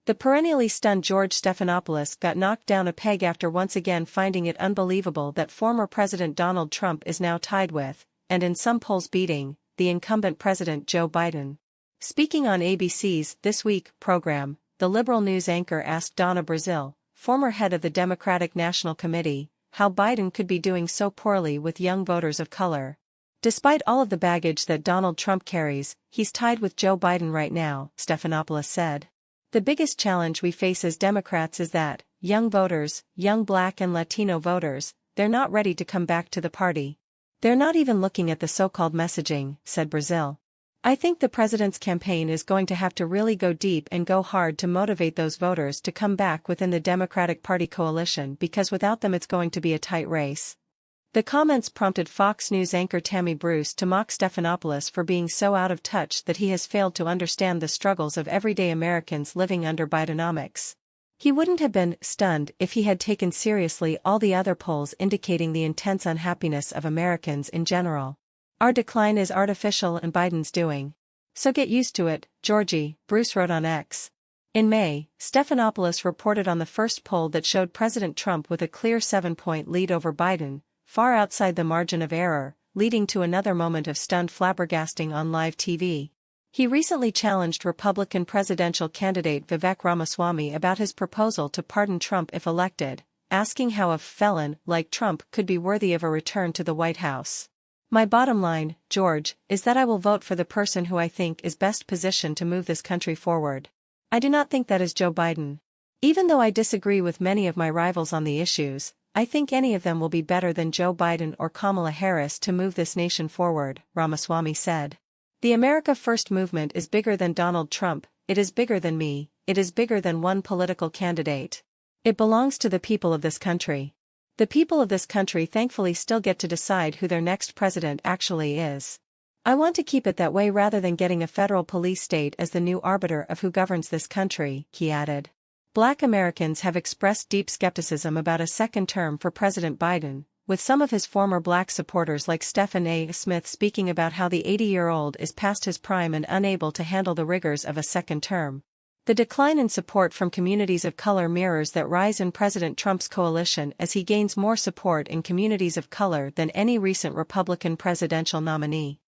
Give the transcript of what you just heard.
The perennially stunned George Stephanopoulos got knocked down a peg after once again finding it unbelievable that former President Donald Trump is now tied with, and in some polls beating, the incumbent President Joe Biden. Speaking on ABC's This Week program, the liberal news anchor asked Donna Brazile, former head of the Democratic National Committee, how Biden could be doing so poorly with young voters of color. Despite all of the baggage that Donald Trump carries, he's tied with Joe Biden right now, Stephanopoulos said. The biggest challenge we face as Democrats is that, young voters, young Black and Latino voters, they're not ready to come back to the party. They're not even looking at the so-called messaging, said Brazile. I think the president's campaign is going to have to really go deep and go hard to motivate those voters to come back within the Democratic Party coalition because without them it's going to be a tight race. The comments prompted Fox News anchor Tammy Bruce to mock Stephanopoulos for being so out of touch that he has failed to understand the struggles of everyday Americans living under Bidenomics. He wouldn't have been stunned if he had taken seriously all the other polls indicating the intense unhappiness of Americans in general. Our decline is artificial and Biden's doing. So get used to it, Georgie, Bruce wrote on X. In May, Stephanopoulos reported on the first poll that showed President Trump with a clear 7-point lead over Biden, far outside the margin of error, leading to another moment of stunned flabbergasting on live TV. He recently challenged Republican presidential candidate Vivek Ramaswamy about his proposal to pardon Trump if elected, asking how a felon like Trump could be worthy of a return to the White House. My bottom line, George, is that I will vote for the person who I think is best positioned to move this country forward. I do not think that is Joe Biden. Even though I disagree with many of my rivals on the issues, I think any of them will be better than Joe Biden or Kamala Harris to move this nation forward, Ramaswamy said. The America First movement is bigger than Donald Trump, it is bigger than me, it is bigger than one political candidate. It belongs to the people of this country. The people of this country thankfully still get to decide who their next president actually is. I want to keep it that way rather than getting a federal police state as the new arbiter of who governs this country, he added. Black Americans have expressed deep skepticism about a second term for President Biden, with some of his former Black supporters like Stephen A. Smith speaking about how the 80-year-old is past his prime and unable to handle the rigors of a second term. The decline in support from communities of color mirrors that rise in President Trump's coalition as he gains more support in communities of color than any recent Republican presidential nominee.